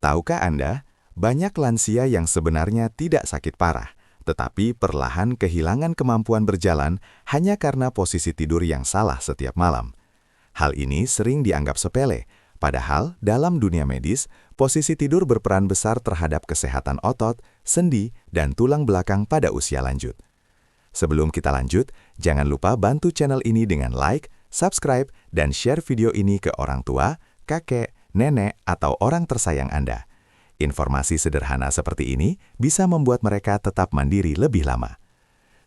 Tahukah Anda, banyak lansia yang sebenarnya tidak sakit parah, tetapi perlahan kehilangan kemampuan berjalan hanya karena posisi tidur yang salah setiap malam. Hal ini sering dianggap sepele, padahal dalam dunia medis, posisi tidur berperan besar terhadap kesehatan otot, sendi, dan tulang belakang pada usia lanjut. Sebelum kita lanjut, jangan lupa bantu channel ini dengan like, subscribe, dan share video ini ke orang tua, kakek, nenek, atau orang tersayang Anda. Informasi sederhana seperti ini bisa membuat mereka tetap mandiri lebih lama.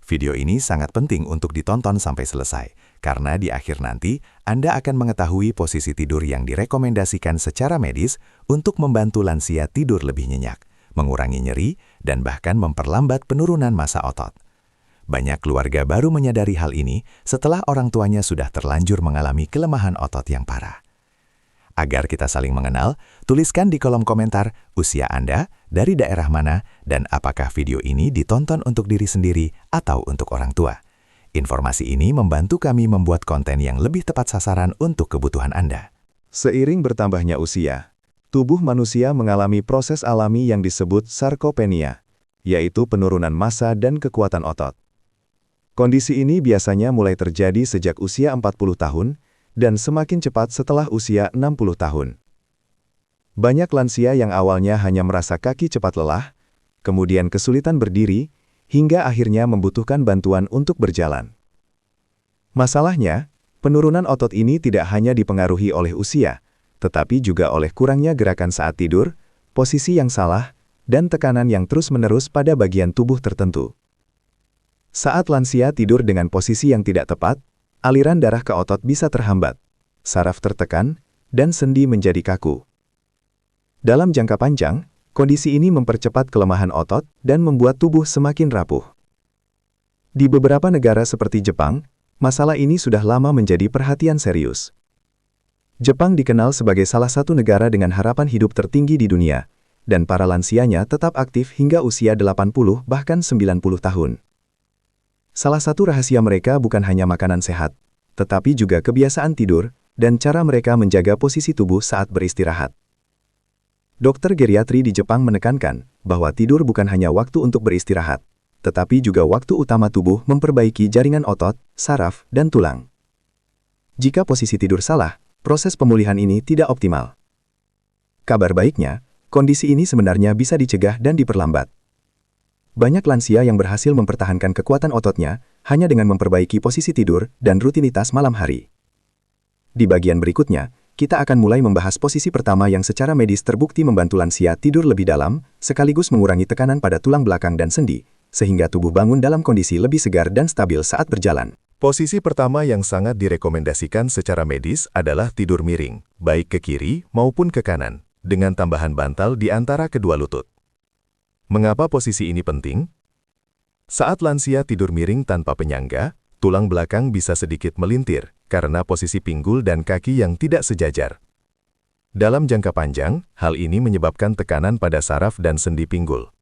Video ini sangat penting untuk ditonton sampai selesai, karena di akhir nanti Anda akan mengetahui posisi tidur yang direkomendasikan secara medis untuk membantu lansia tidur lebih nyenyak, mengurangi nyeri, dan bahkan memperlambat penurunan massa otot. Banyak keluarga baru menyadari hal ini setelah orang tuanya sudah terlanjur mengalami kelemahan otot yang parah. Agar kita saling mengenal, tuliskan di kolom komentar usia Anda, dari daerah mana, dan apakah video ini ditonton untuk diri sendiri atau untuk orang tua. Informasi ini membantu kami membuat konten yang lebih tepat sasaran untuk kebutuhan Anda. Seiring bertambahnya usia, tubuh manusia mengalami proses alami yang disebut sarkopenia, yaitu penurunan massa dan kekuatan otot. Kondisi ini biasanya mulai terjadi sejak usia 40 tahun, dan semakin cepat setelah usia 60 tahun. Banyak lansia yang awalnya hanya merasa kaki cepat lelah, kemudian kesulitan berdiri, hingga akhirnya membutuhkan bantuan untuk berjalan. Masalahnya, penurunan otot ini tidak hanya dipengaruhi oleh usia, tetapi juga oleh kurangnya gerakan saat tidur, posisi yang salah, dan tekanan yang terus-menerus pada bagian tubuh tertentu. Saat lansia tidur dengan posisi yang tidak tepat, aliran darah ke otot bisa terhambat, saraf tertekan, dan sendi menjadi kaku. Dalam jangka panjang, kondisi ini mempercepat kelemahan otot dan membuat tubuh semakin rapuh. Di beberapa negara seperti Jepang, masalah ini sudah lama menjadi perhatian serius. Jepang dikenal sebagai salah satu negara dengan harapan hidup tertinggi di dunia, dan para lansianya tetap aktif hingga usia 80 bahkan 90 tahun. Salah satu rahasia mereka bukan hanya makanan sehat, tetapi juga kebiasaan tidur dan cara mereka menjaga posisi tubuh saat beristirahat. Dokter geriatri di Jepang menekankan bahwa tidur bukan hanya waktu untuk beristirahat, tetapi juga waktu utama tubuh memperbaiki jaringan otot, saraf, dan tulang. Jika posisi tidur salah, proses pemulihan ini tidak optimal. Kabar baiknya, kondisi ini sebenarnya bisa dicegah dan diperlambat. Banyak lansia yang berhasil mempertahankan kekuatan ototnya hanya dengan memperbaiki posisi tidur dan rutinitas malam hari. Di bagian berikutnya, kita akan mulai membahas posisi pertama yang secara medis terbukti membantu lansia tidur lebih dalam, sekaligus mengurangi tekanan pada tulang belakang dan sendi, sehingga tubuh bangun dalam kondisi lebih segar dan stabil saat berjalan. Posisi pertama yang sangat direkomendasikan secara medis adalah tidur miring, baik ke kiri maupun ke kanan, dengan tambahan bantal di antara kedua lutut. Mengapa posisi ini penting? Saat lansia tidur miring tanpa penyangga, tulang belakang bisa sedikit melintir karena posisi pinggul dan kaki yang tidak sejajar. Dalam jangka panjang, hal ini menyebabkan tekanan pada saraf dan sendi pinggul.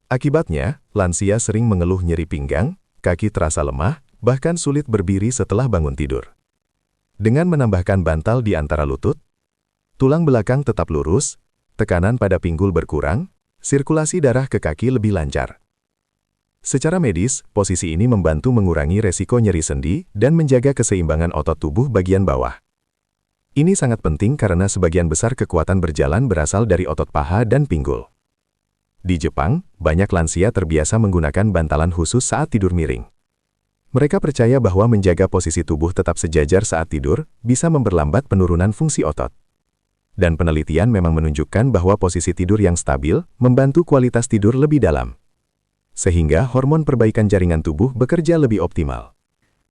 Akibatnya, lansia sering mengeluh nyeri pinggang, kaki terasa lemah, bahkan sulit berdiri setelah bangun tidur. Dengan menambahkan bantal di antara lutut, tulang belakang tetap lurus, tekanan pada pinggul berkurang, sirkulasi darah ke kaki lebih lancar. Secara medis, posisi ini membantu mengurangi resiko nyeri sendi dan menjaga keseimbangan otot tubuh bagian bawah. Ini sangat penting karena sebagian besar kekuatan berjalan berasal dari otot paha dan pinggul. Di Jepang, banyak lansia terbiasa menggunakan bantalan khusus saat tidur miring. Mereka percaya bahwa menjaga posisi tubuh tetap sejajar saat tidur bisa memperlambat penurunan fungsi otot. Dan penelitian memang menunjukkan bahwa posisi tidur yang stabil membantu kualitas tidur lebih dalam. Sehingga hormon perbaikan jaringan tubuh bekerja lebih optimal.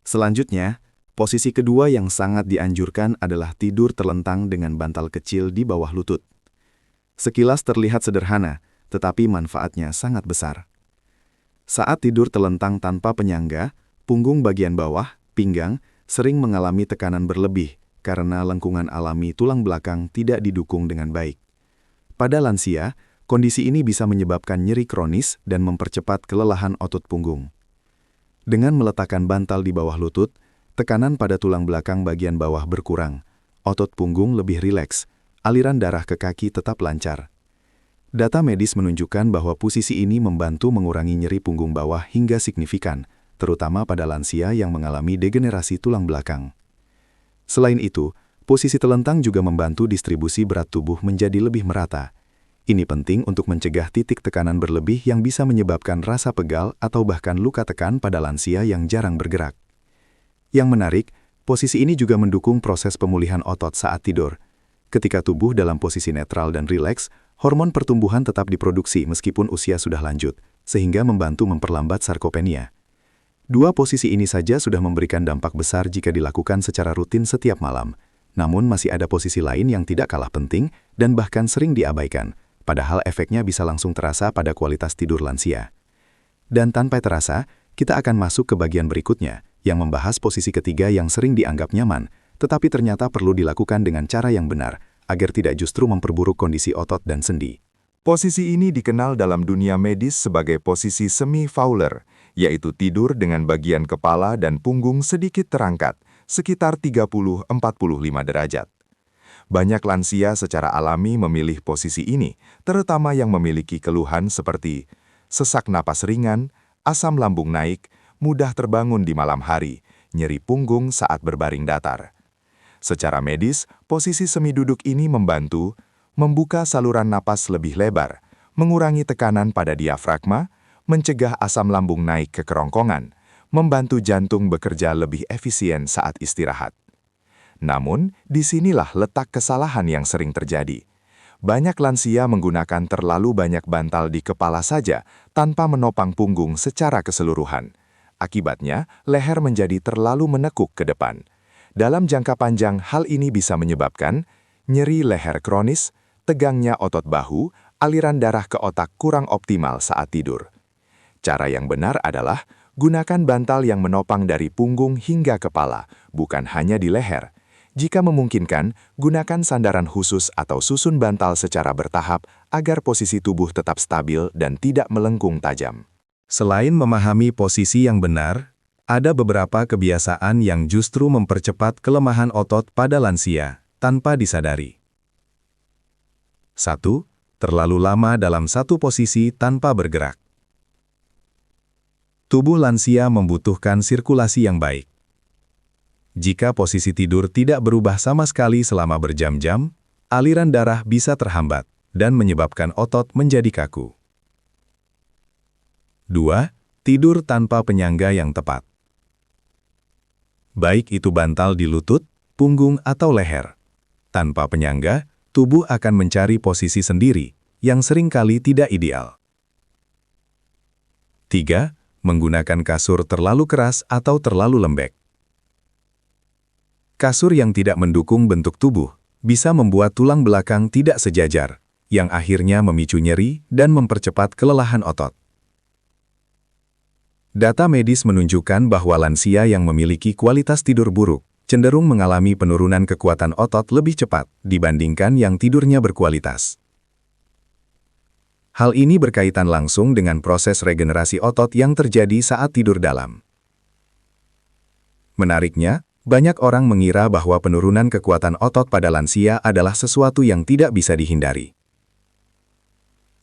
Selanjutnya, posisi kedua yang sangat dianjurkan adalah tidur terlentang dengan bantal kecil di bawah lutut. Sekilas terlihat sederhana, tetapi manfaatnya sangat besar. Saat tidur terlentang tanpa penyangga, punggung bagian bawah, pinggang, sering mengalami tekanan berlebih, karena lengkungan alami tulang belakang tidak didukung dengan baik. Pada lansia, kondisi ini bisa menyebabkan nyeri kronis dan mempercepat kelelahan otot punggung. Dengan meletakkan bantal di bawah lutut, tekanan pada tulang belakang bagian bawah berkurang, otot punggung lebih rileks, aliran darah ke kaki tetap lancar, Data medis menunjukkan bahwa posisi ini membantu mengurangi nyeri punggung bawah hingga signifikan, terutama pada lansia yang mengalami degenerasi tulang belakang. Selain itu, posisi telentang juga membantu distribusi berat tubuh menjadi lebih merata. Ini penting untuk mencegah titik tekanan berlebih yang bisa menyebabkan rasa pegal atau bahkan luka tekan pada lansia yang jarang bergerak. Yang menarik, posisi ini juga mendukung proses pemulihan otot saat tidur. Ketika tubuh dalam posisi netral dan rileks, hormon pertumbuhan tetap diproduksi meskipun usia sudah lanjut, sehingga membantu memperlambat sarkopenia. Dua posisi ini saja sudah memberikan dampak besar jika dilakukan secara rutin setiap malam. Namun masih ada posisi lain yang tidak kalah penting dan bahkan sering diabaikan, padahal efeknya bisa langsung terasa pada kualitas tidur lansia. Dan tanpa terasa, kita akan masuk ke bagian berikutnya, yang membahas posisi ketiga yang sering dianggap nyaman, tetapi ternyata perlu dilakukan dengan cara yang benar, agar tidak justru memperburuk kondisi otot dan sendi. Posisi ini dikenal dalam dunia medis sebagai posisi semi-Fowler, yaitu tidur dengan bagian kepala dan punggung sedikit terangkat, sekitar 30-45 derajat. Banyak lansia secara alami memilih posisi ini, terutama yang memiliki keluhan seperti sesak napas ringan, asam lambung naik, mudah terbangun di malam hari, nyeri punggung saat berbaring datar. Secara medis, posisi semi duduk ini membantu membuka saluran napas lebih lebar, mengurangi tekanan pada diafragma, mencegah asam lambung naik ke kerongkongan, membantu jantung bekerja lebih efisien saat istirahat. Namun, disinilah letak kesalahan yang sering terjadi. Banyak lansia menggunakan terlalu banyak bantal di kepala saja tanpa menopang punggung secara keseluruhan. Akibatnya, leher menjadi terlalu menekuk ke depan. Dalam jangka panjang, hal ini bisa menyebabkan nyeri leher kronis, tegangnya otot bahu, aliran darah ke otak kurang optimal saat tidur. Cara yang benar adalah gunakan bantal yang menopang dari punggung hingga kepala, bukan hanya di leher. Jika memungkinkan, gunakan sandaran khusus atau susun bantal secara bertahap agar posisi tubuh tetap stabil dan tidak melengkung tajam. Selain memahami posisi yang benar, ada beberapa kebiasaan yang justru mempercepat kelemahan otot pada lansia, tanpa disadari. 1. Terlalu lama dalam satu posisi tanpa bergerak. Tubuh lansia membutuhkan sirkulasi yang baik. Jika posisi tidur tidak berubah sama sekali selama berjam-jam, aliran darah bisa terhambat dan menyebabkan otot menjadi kaku. 2. Tidur tanpa penyangga yang tepat. Baik itu bantal di lutut, punggung, atau leher. Tanpa penyangga, tubuh akan mencari posisi sendiri, yang seringkali tidak ideal. 3. Menggunakan kasur terlalu keras atau terlalu lembek. Kasur yang tidak mendukung bentuk tubuh bisa membuat tulang belakang tidak sejajar, yang akhirnya memicu nyeri dan mempercepat kelelahan otot. Data medis menunjukkan bahwa lansia yang memiliki kualitas tidur buruk cenderung mengalami penurunan kekuatan otot lebih cepat dibandingkan yang tidurnya berkualitas. Hal ini berkaitan langsung dengan proses regenerasi otot yang terjadi saat tidur dalam. Menariknya, banyak orang mengira bahwa penurunan kekuatan otot pada lansia adalah sesuatu yang tidak bisa dihindari.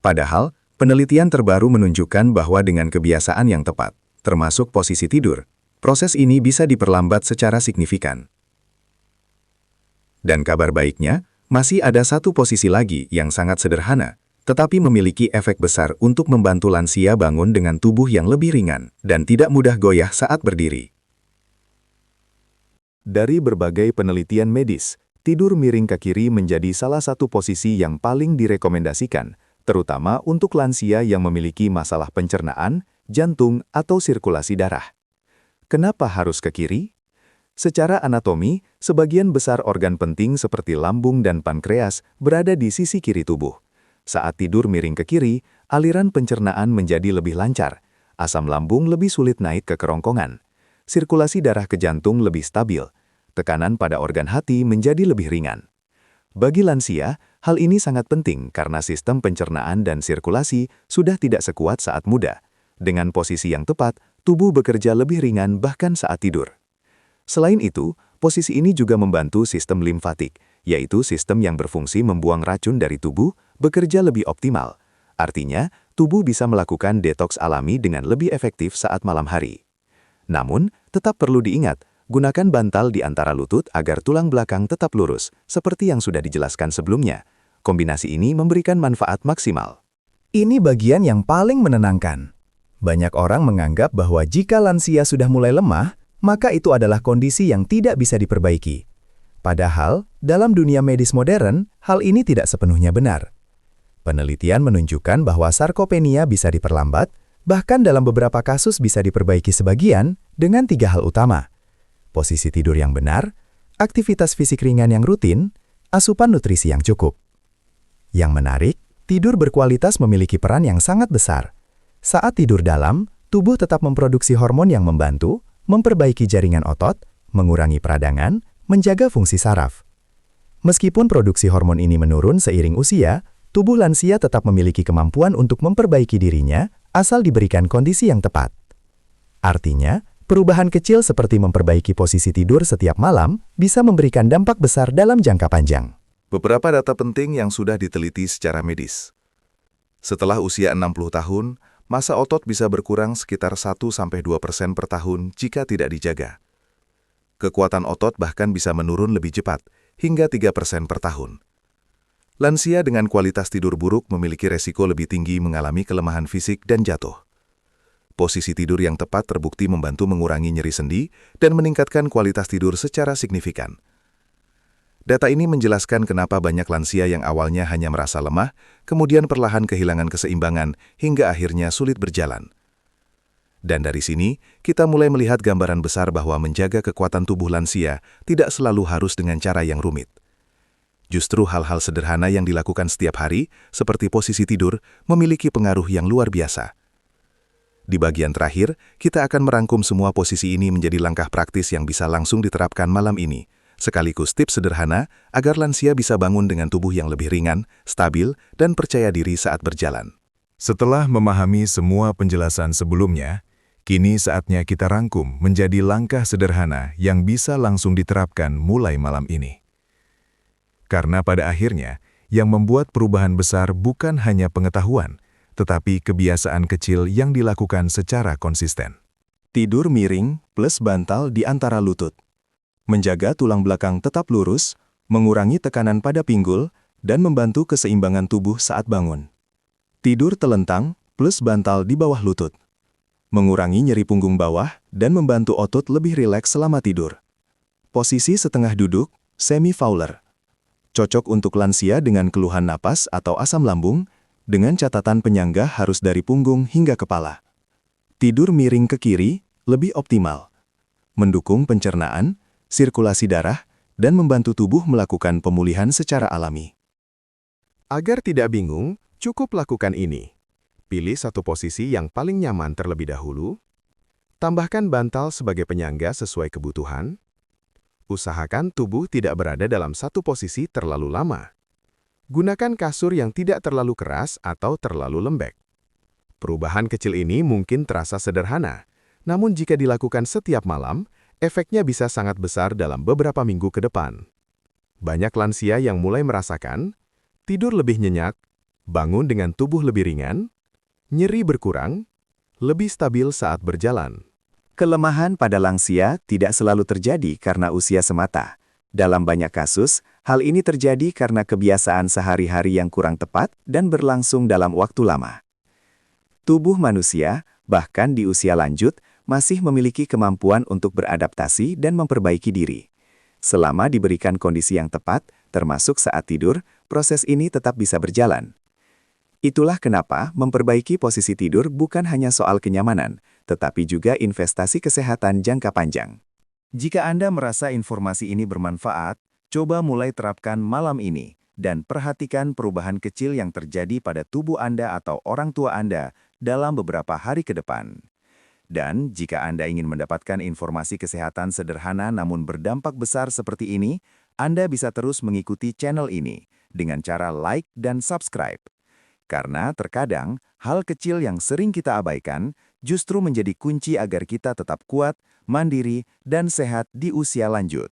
Padahal, penelitian terbaru menunjukkan bahwa dengan kebiasaan yang tepat, termasuk posisi tidur, proses ini bisa diperlambat secara signifikan. Dan kabar baiknya, masih ada satu posisi lagi yang sangat sederhana, tetapi memiliki efek besar untuk membantu lansia bangun dengan tubuh yang lebih ringan dan tidak mudah goyah saat berdiri. Dari berbagai penelitian medis, tidur miring ke kiri menjadi salah satu posisi yang paling direkomendasikan, terutama untuk lansia yang memiliki masalah pencernaan, jantung, atau sirkulasi darah. Kenapa harus ke kiri? Secara anatomi, sebagian besar organ penting seperti lambung dan pankreas berada di sisi kiri tubuh. Saat tidur miring ke kiri, aliran pencernaan menjadi lebih lancar, asam lambung lebih sulit naik ke kerongkongan, sirkulasi darah ke jantung lebih stabil, tekanan pada organ hati menjadi lebih ringan. Bagi lansia, hal ini sangat penting karena sistem pencernaan dan sirkulasi sudah tidak sekuat saat muda. Dengan posisi yang tepat, tubuh bekerja lebih ringan bahkan saat tidur. Selain itu, posisi ini juga membantu sistem limfatik, yaitu sistem yang berfungsi membuang racun dari tubuh, bekerja lebih optimal, Artinya, tubuh bisa melakukan detoks alami dengan lebih efektif saat malam hari. Namun, tetap perlu diingat, gunakan bantal di antara lutut agar tulang belakang tetap lurus, seperti yang sudah dijelaskan sebelumnya. Kombinasi ini memberikan manfaat maksimal. Ini bagian yang paling menenangkan. Banyak orang menganggap bahwa jika lansia sudah mulai lemah, maka itu adalah kondisi yang tidak bisa diperbaiki. Padahal, dalam dunia medis modern, hal ini tidak sepenuhnya benar. Penelitian menunjukkan bahwa sarkopenia bisa diperlambat, bahkan dalam beberapa kasus bisa diperbaiki sebagian dengan 3 hal utama: posisi tidur yang benar, aktivitas fisik ringan yang rutin, asupan nutrisi yang cukup. Yang menarik, tidur berkualitas memiliki peran yang sangat besar. Saat tidur dalam, tubuh tetap memproduksi hormon yang membantu memperbaiki jaringan otot, mengurangi peradangan, menjaga fungsi saraf. Meskipun produksi hormon ini menurun seiring usia, tubuh lansia tetap memiliki kemampuan untuk memperbaiki dirinya asal diberikan kondisi yang tepat. Artinya, perubahan kecil seperti memperbaiki posisi tidur setiap malam bisa memberikan dampak besar dalam jangka panjang. Beberapa data penting yang sudah diteliti secara medis. Setelah usia 60 tahun, massa otot bisa berkurang sekitar 1–2% per tahun jika tidak dijaga. Kekuatan otot bahkan bisa menurun lebih cepat, hingga 3% per tahun. Lansia dengan kualitas tidur buruk memiliki resiko lebih tinggi mengalami kelemahan fisik dan jatuh. Posisi tidur yang tepat terbukti membantu mengurangi nyeri sendi dan meningkatkan kualitas tidur secara signifikan. Data ini menjelaskan kenapa banyak lansia yang awalnya hanya merasa lemah, kemudian perlahan kehilangan keseimbangan hingga akhirnya sulit berjalan. Dan dari sini, kita mulai melihat gambaran besar bahwa menjaga kekuatan tubuh lansia tidak selalu harus dengan cara yang rumit. Justru hal-hal sederhana yang dilakukan setiap hari, seperti posisi tidur, memiliki pengaruh yang luar biasa. Di bagian terakhir, kita akan merangkum semua posisi ini menjadi langkah praktis yang bisa langsung diterapkan malam ini, sekaligus tips sederhana agar lansia bisa bangun dengan tubuh yang lebih ringan, stabil, dan percaya diri saat berjalan. Setelah memahami semua penjelasan sebelumnya, kini saatnya kita rangkum menjadi langkah sederhana yang bisa langsung diterapkan mulai malam ini. Karena pada akhirnya, yang membuat perubahan besar bukan hanya pengetahuan, tetapi kebiasaan kecil yang dilakukan secara konsisten. Tidur miring plus bantal di antara lutut. Menjaga tulang belakang tetap lurus, mengurangi tekanan pada pinggul, dan membantu keseimbangan tubuh saat bangun. Tidur telentang plus bantal di bawah lutut. Mengurangi nyeri punggung bawah dan membantu otot lebih rileks selama tidur. Posisi setengah duduk, semi-Fowler. Cocok untuk lansia dengan keluhan napas atau asam lambung, dengan catatan penyangga harus dari punggung hingga kepala. Tidur miring ke kiri, lebih optimal. Mendukung pencernaan, sirkulasi darah, dan membantu tubuh melakukan pemulihan secara alami. Agar tidak bingung, cukup lakukan ini. Pilih satu posisi yang paling nyaman terlebih dahulu. Tambahkan bantal sebagai penyangga sesuai kebutuhan. Usahakan tubuh tidak berada dalam satu posisi terlalu lama. Gunakan kasur yang tidak terlalu keras atau terlalu lembek. Perubahan kecil ini mungkin terasa sederhana, namun jika dilakukan setiap malam, efeknya bisa sangat besar dalam beberapa minggu ke depan. Banyak lansia yang mulai merasakan tidur lebih nyenyak, bangun dengan tubuh lebih ringan, nyeri berkurang, lebih stabil saat berjalan. Kelemahan pada lansia tidak selalu terjadi karena usia semata. Dalam banyak kasus, hal ini terjadi karena kebiasaan sehari-hari yang kurang tepat dan berlangsung dalam waktu lama. Tubuh manusia, bahkan di usia lanjut, masih memiliki kemampuan untuk beradaptasi dan memperbaiki diri. Selama diberikan kondisi yang tepat, termasuk saat tidur, proses ini tetap bisa berjalan. Itulah kenapa memperbaiki posisi tidur bukan hanya soal kenyamanan, tetapi juga investasi kesehatan jangka panjang. Jika Anda merasa informasi ini bermanfaat, coba mulai terapkan malam ini, dan perhatikan perubahan kecil yang terjadi pada tubuh Anda atau orang tua Anda dalam beberapa hari ke depan. Dan jika Anda ingin mendapatkan informasi kesehatan sederhana namun berdampak besar seperti ini, Anda bisa terus mengikuti channel ini dengan cara like dan subscribe. Karena terkadang, hal kecil yang sering kita abaikan justru menjadi kunci agar kita tetap kuat, mandiri, dan sehat di usia lanjut.